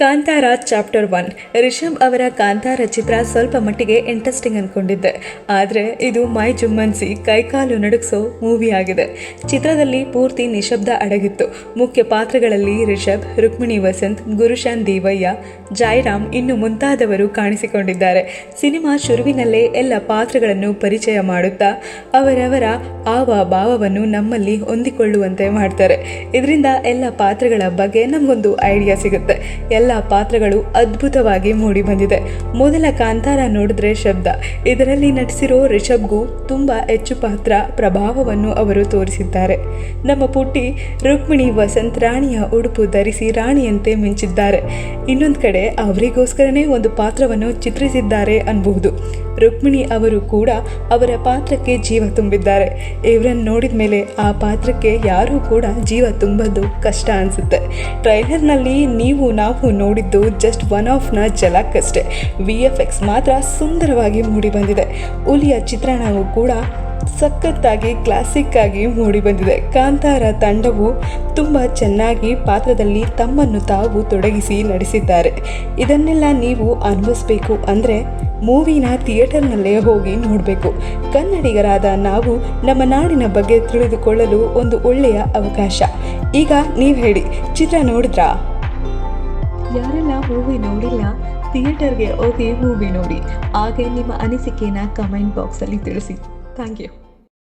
Kantara chapter 1 Rishabh ಅವರ ಕಾಂತಾರ ಚಿತ್ರ ಸ್ವಲ್ಪ ಮಟ್ಟಿಗೆ ಇಂಟ್ರೆಸ್ಟಿಂಗ್ ಅಂದ್ಕೊಂಡಿದ್ದೆ, ಆದರೆ ಇದು ಮೈ ಜುಮ್ಮನ್ಸಿ ಕೈಕಾಲು ನಡುಗಿಸೋ ಮೂವಿ ಆಗಿದೆ. ಚಿತ್ರದಲ್ಲಿ ಪೂರ್ತಿ ನಿಶಬ್ದ ಅಡಗಿತ್ತು. ಮುಖ್ಯ ಪಾತ್ರಗಳಲ್ಲಿ ರಿಷಬ್, ರುಕ್ಮಿಣಿ ವಸಂತ್, ಗುರುಶಾನ್ ದೇವಯ್ಯ, ಜೈರಾಮ್ ಇನ್ನು ಮುಂತಾದವರು ಕಾಣಿಸಿಕೊಂಡಿದ್ದಾರೆ. ಸಿನಿಮಾ ಶುರುವಿನಲ್ಲೇ ಎಲ್ಲ ಪಾತ್ರಗಳನ್ನು ಪರಿಚಯ ಮಾಡುತ್ತಾ ಅವರವರ ಭಾವವನ್ನು ನಮ್ಮಲ್ಲಿ ಹೊಂದಿಕೊಳ್ಳುವಂತೆ ಮಾಡ್ತಾರೆ. ಇದರಿಂದ ಎಲ್ಲ ಪಾತ್ರಗಳ ಬಗ್ಗೆ ನಮಗೊಂದು ಐಡಿಯಾ ಸಿಗುತ್ತೆ. ಎಲ್ಲ ಪಾತ್ರಗಳು ಅದ್ಭುತವಾಗಿ ಮೂಡಿ ಬಂದಿದೆ. ಮೊದಲ ಕಾಂತಾರ ನೋಡಿದ್ರೆ ಶಬ್ದ, ಇದರಲ್ಲಿ ನಟಿಸಿರೋ ರಿಷಬ್ಗೂ ತುಂಬಾ ಹೆಚ್ಚು ಪಾತ್ರ ಪ್ರಭಾವವನ್ನು ಅವರು ತೋರಿಸಿದ್ದಾರೆ. ನಮ್ಮ ಪುಟ್ಟಿ ರುಕ್ಮಿಣಿ ವಸಂತ್ ರಾಣಿಯ ಉಡುಪು ಧರಿಸಿ ರಾಣಿಯಂತೆ ಮಿಂಚಿದ್ದಾರೆ. ಇನ್ನೊಂದು ಕಡೆ ಅವರಿಗೋಸ್ಕರನೇ ಒಂದು ಪಾತ್ರವನ್ನು ಚಿತ್ರಿಸಿದ್ದಾರೆ ಅನ್ಬಹುದು. ರುಕ್ಮಿಣಿ ಅವರು ಕೂಡ ಅವರ ಪಾತ್ರಕ್ಕೆ ಜೀವ ತುಂಬಿದ್ದಾರೆ. ಇವರನ್ನು ನೋಡಿದ ಮೇಲೆ ಆ ಪಾತ್ರಕ್ಕೆ ಯಾರೂ ಕೂಡ ಜೀವ ತುಂಬೋದು ಕಷ್ಟ ಅನಿಸುತ್ತೆ. ಟ್ರೈಲರ್ನಲ್ಲಿ ನಾವು ನೋಡಿದ್ದು ಜಸ್ಟ್ ಒನ್ ಆಫ್ ನ ಝಲಕ್ ಅಷ್ಟೇ. VFX ಮಾತ್ರ ಸುಂದರವಾಗಿ ಮೂಡಿ ಬಂದಿದೆ. ಹುಲಿಯ ಚಿತ್ರಣವೂ ಕೂಡ ಸಖತ್ತಾಗಿ ಕ್ಲಾಸಿಕ್ ಆಗಿ ಮೂಡಿ ಬಂದಿದೆ. ಕಾಂತಾರ ತಂಡವು ತುಂಬ ಚೆನ್ನಾಗಿ ಪಾತ್ರದಲ್ಲಿ ತಮ್ಮನ್ನು ತಾವು ತೊಡಗಿಸಿ ನಡೆಸಿದ್ದಾರೆ. ಇದನ್ನೆಲ್ಲ ನೀವು ಅನುಭವಿಸಬೇಕು ಅಂದರೆ ಮೂವಿನ ಥಿಯೇಟರ್ನಲ್ಲೇ ಹೋಗಿ ನೋಡಬೇಕು. ಕನ್ನಡಿಗರಾದ ನಾವು ನಮ್ಮ ನಾಡಿನ ಬಗ್ಗೆ ತಿಳಿದುಕೊಳ್ಳಲು ಒಂದು ಒಳ್ಳೆಯ ಅವಕಾಶ. ಈಗ ನೀವು ಹೇಳಿ, ಚಿತ್ರ ನೋಡಿದ್ರಾ? ಯಾರೆಲ್ಲ ಮೂವಿ ನೋಡಿಲ್ಲ ಥಿಯೇಟರ್ಗೆ ಹೋಗಿ ಮೂವಿ ನೋಡಿ. ಹಾಗೆ ನಿಮ್ಮ ಅನಿಸಿಕೆನ ಕಮೆಂಟ್ ಬಾಕ್ಸಲ್ಲಿ ತಿಳಿಸಿ. Thank you.